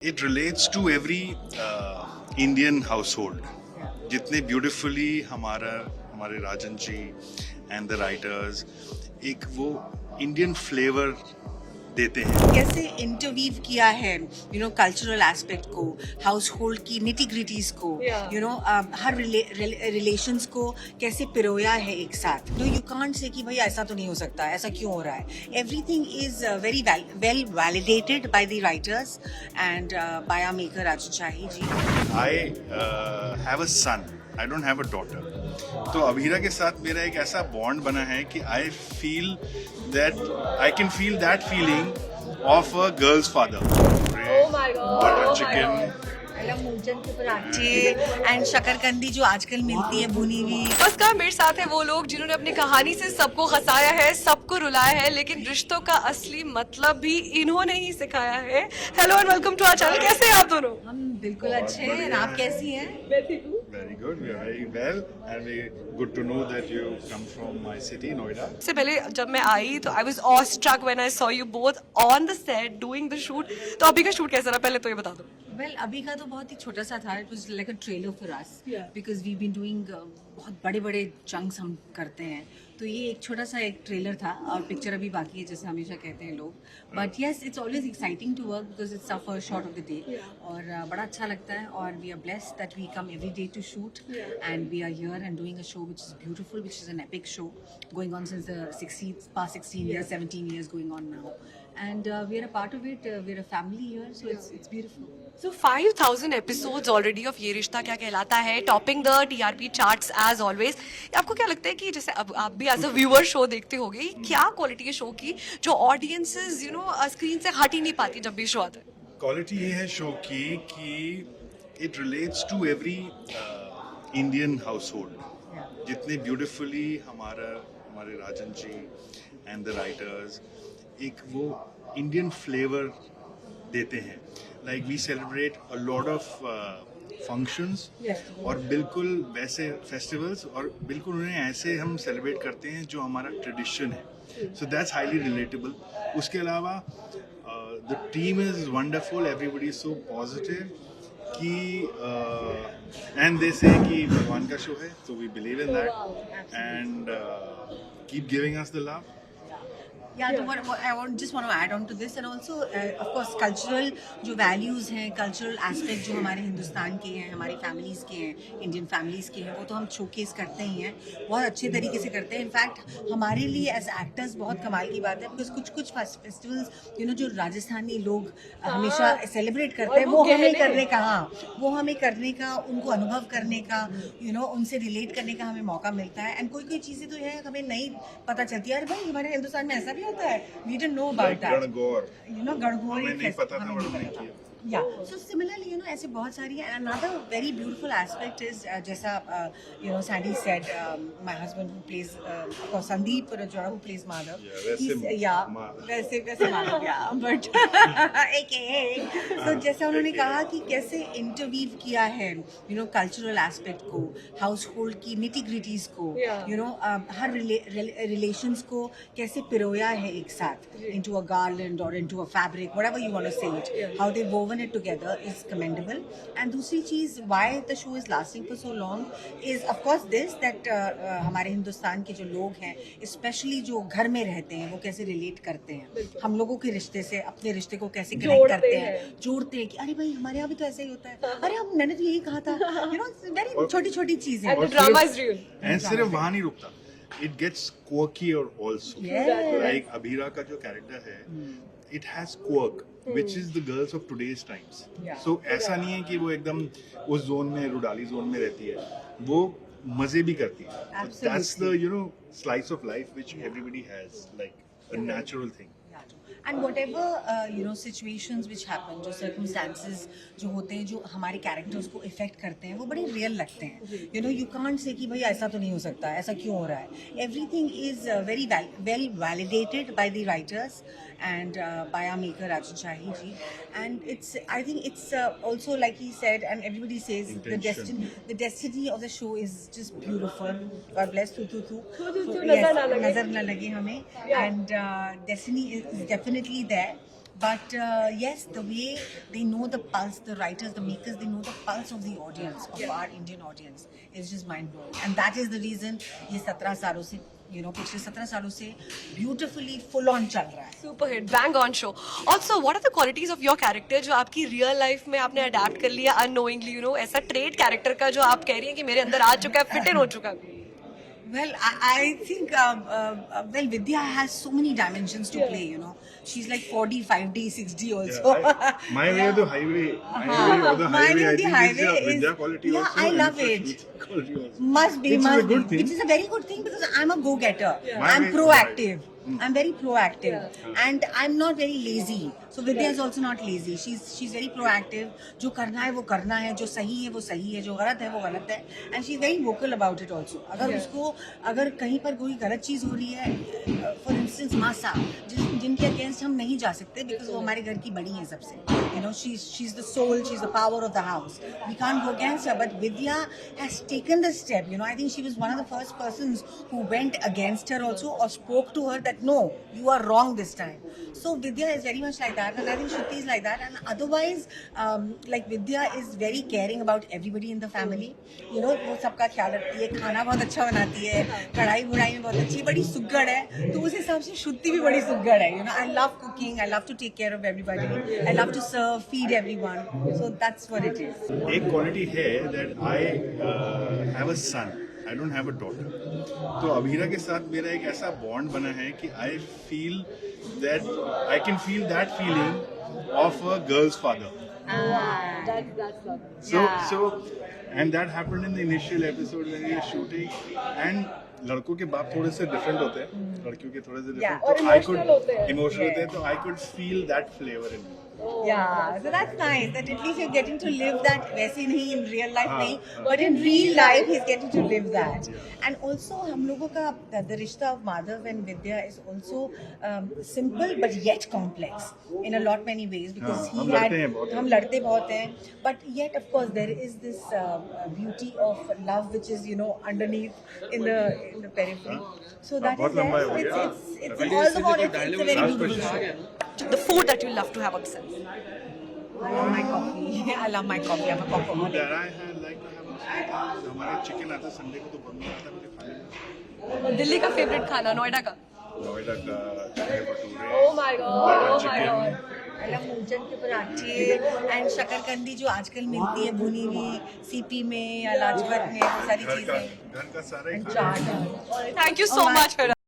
It relates to every Indian household. जितने beautifully हमारे Rajan ji and the writers एक वो इंडियन फ्लेवर देते हैं. कैसे इंटरवीव किया है कल्चरल एस्पेक्ट को, हाउस होल्ड की निटी-ग्रिटीज को, हर रिलेशंस को कैसे पिरोया है एक साथ. यू कांट से कि भाई ऐसा तो नहीं हो सकता, ऐसा क्यों हो रहा है. Everything is very well validated by the writers and by our maker Rajan Shahi ji. I have a son. I don't have a daughter. तो अभीरा के साथ मेरा एक ऐसा बॉन्ड बना है कि I can feel that feeling of a girl's father. Oh my God. Butter Oh my chicken. God. मूंगन के पराठे एंड शकरकंदी जो आजकल मिलती है भुनी हुई. नमस्कार, मेरे साथ है वो लोग जिन्होंने अपनी कहानी से सबको हंसाया है, सबको रुलाया है, लेकिन रिश्तों का असली मतलब भी इन्होंने ही सिखाया है. Hello and welcome to our channel. कैसे हैं आप दोनों? हम बिल्कुल अच्छे हैं. आप कैसी हैं? मैं ठीक हूँ. Very good. We are very well, and we good to know that you come from my city, Noida. इससे पहले जब मैं आई तो I was awestruck when I saw you both on the set doing the shoot. तो अभी का shoot कैसा रहा, पहले तो ये बता दो. वेल अभी का तो बहुत ही छोटा सा था. It was like a trailer for us Yeah. Because we been doing बहुत बड़े बड़े चंक्स हम करते हैं. तो ये एक छोटा सा एक ट्रेलर था और पिक्चर अभी बाकी है, जैसे हमेशा कहते हैं लोग. But yes, it's always exciting to work because it's our first shot of the day. और बड़ा अच्छा लगता है. और we are blessed that we come every day to shoot and we are here and doing a show which is beautiful, which is an epic show going on since the past 16 years, 17 years going on now. And we are a part of it. We are a family here, so it's beautiful. So 5,000 episodes already of ये रिश्ता Kya Kehlata Hai, topping the TRP charts as always. आपको क्या लगता है कि जैसे अब आप भी एज अ व्यूअर शो देखते होगे, क्या क्वालिटी है शो की जो ऑडियंसेस स्क्रीन से हट ही नहीं पाती जब भी शो आता है? क्वालिटी ये है शो की कि it relates to every Indian household. जितने ब्यूटिफुली हमारे Rajan ji and the writers एक वो इंडियन फ्लेवर देते हैं. Like we celebrate a lot of functions और बिल्कुल वैसे फेस्टिवल्स, और बिल्कुल उन्हें ऐसे हम सेलिब्रेट करते हैं जो हमारा ट्रेडिशन है. So that's highly relatable. उसके अलावा the team is wonderful. Everybody is so positive कि एंड दे से कि भगवान का शो है, so we believe in that and keep giving us the love. Yeah, so what I just want to add on to this, and also of course cultural जो values हैं, cultural aspect जो हमारे हिंदुस्तान के हैं, हमारी families के हैं, Indian families के हैं, वो तो हम showcase करते ही हैं, बहुत अच्छे तरीके से करते हैं. इनफैक्ट हमारे लिए as actors बहुत कमाल की बात है, because कुछ festivals जो राजस्थानी लोग हमेशा celebrate करते हैं, वो हमें करने का, उनको अनुभव करने का, उनसे relate करने का हमें मौका मिलता है. एंड कोई चीज़ें तो है हमें नहीं पता चलती है. अरे भाई हमारे हिंदुस्तान में ऐसा भी होता है. We didn't know about that. Gangaur Gangaur हमें नहीं पता था, बड़ा नहीं किया. Yeah. So similarly, ऐसे बहुत सारी. And another very beautiful aspect is जैसा Sandy said, my husband who plays, of course, Sandeep Rajora who plays Madhav. वैसे Madhav, yeah. But AKA. So जैसा उन्होंने कहा कि कैसे इंटरवीव किया है कल्चरल एस्पेक्ट को, हाउस होल्ड की निटी-ग्रिटीज को, हर रिलेशंस को कैसे पिरोया है एक साथ into a garland or into a fabric, whatever you want to say it. How they woven it together is commendable. And दूसरी चीज़, why the show is lasting for so long is of course this that हमारे हिंदुस्तान के जो लोग हैं, especially जो घर में रहते हैं, वो कैसे रिलेट करते हैं हम लोगों के रिश्ते से, अपने रिश्ते को कैसे कनेक्ट करते हैं, जोड़ते हैं कि अरे भाई हमारे यहाँ भी तो ऐसा ही होता है, अरे मैंने तो यही कहा था. वेरी छोटी छोटी चीज़ें. And the drama is real. And सिर्फ वहाँ नहीं रुकता. It gets quirkier also. Yes. Like Abhira का जो कैरेक्टर है, it has quirk, which is the girls of today's times. Yeah. So ऐसा नहीं है कि वो एकदम उस जोन में, रुडाली जोन में रहती है. वो मजे भी करती है. Absolutely. That's the slice of life which everybody has, like a natural thing. And whatever situations which happen, जो circumstances जो होते हैं, जो हमारे कैरेक्टर्स को इफेक्ट करते हैं, वो बड़े रियल लगते हैं. You can't say कि भाई ऐसा तो नहीं हो सकता, ऐसा क्यों हो रहा है. Everything is very well validated by the writers and by our maker Rajan Shahi ji. And I think it's also like he said, and everybody says, the destiny of the show is just beautiful. God bless tu. नजर ना लगे हमें. And destiny is definitely there. But yes, the way they know the pulse, the writers, the makers, they know the pulse of the audience, of our Indian audience. It's just mind blowing, and that is the reason ये 17 सालों से, पिछले 17 सालों से beautifully full on चल रहा है. Super hit bang on show. Also what are the qualities of your character जो आपकी रियल लाइफ में आपने अडेप्ट कर लिया अननोइंगली, ऐसा ट्रेड कैरेक्टर का जो आप कह रही हैं कि मेरे अंदर आ चुका है, फिट इन हो चुका है? Well, I think, well, Vidya has so many dimensions to play, She's like 40, 5D, 6D also. My way or the highway. My way or the My highway. way or I the think highway it's a is- Vidya quality yeah, also. I and love it's a it. Shruti quality also. Must be, Which is a good thing. Which is a very good thing because I'm a go-getter. My I'm way- proactive. I'm very proactive, and I'm not very lazy. So Vidya is also not lazy. She's very proactive. जो करना है वो करना है, जो सही है वो सही है, जो गलत है वो गलत है. And she's very vocal about it also. अगर कहीं पर कोई गलत चीज हो रही है, for instance मासा, जिनके अगेंस्ट हम नहीं जा सकते because वो हमारे घर की बड़ी है सबसे. She's the soul, she's the power of the house. We can't go against her. But Vidya has taken the step. I think she was one of the first persons who went against her also or spoke to her that no, you are wrong this time. So Vidya is very much like that, and I think Shruti is like that. And otherwise, like Vidya is very caring about everybody in the family. वो सबका ख्याल रखती है, खाना बहुत अच्छा बनाती है, कढ़ाई बुढ़ाई में बहुत अच्छी, बड़ी सुग्गड़ है. तो उस हिसाब से श्रुति भी बड़ी सुग्गड़ है. I love cooking, I love to take care of everybody, I love to serve, feed everyone. So that's what it is. एक quality है that I have a son. I don't have a daughter. तो अभीरा के साथ मेरा एक ऐसा bond बना है कि I feel that I can feel that feeling of a girl's father. So and that happened in the initial episode when we were shooting. And लड़कों के बाप थोड़े से डिफरेंट होते हैं, लड़कियों के थोड़े से डिफरेंट. और तो I could emotional होते हैं. emotional होते हैं, तो I could feel that flavor in me. Yeah, so that's nice that at least you're getting to live that. वैसे नहीं in real life हाँ, नहीं, हाँ. but in real life he's getting to live that. And also हम लोगों का the रिश्ता of Madhav and Vidya is also simple but yet complex in a lot many ways because हाँ, हम लड़ते हैं बहुत. हम लड़ते बहुत हैं, but yet of course there is this beauty of love which is underneath in the periphery. So that बहुत is लंबा there. हो गया. It's all about it's a very Last beautiful question. show. The food that you love to have on set. I love my coffee. I love my coffee. I'm a coffee. That I had like to have on set. हमारे chicken आता Sunday को तो बंद आता मुझे खाने में. दिल्ली का फेवरेट खाना, नोएडा का? नोएडा का chole bhature. Oh my god, oh my chicken. god. I love मूंगन के पराठे and शकरकंदी जो आजकल मिलती है भुनी हुई सीपी में या लाजपत में, वो सारी घर चीजें. का सारा ही And खाना. चाट. Thank you so much, Hira.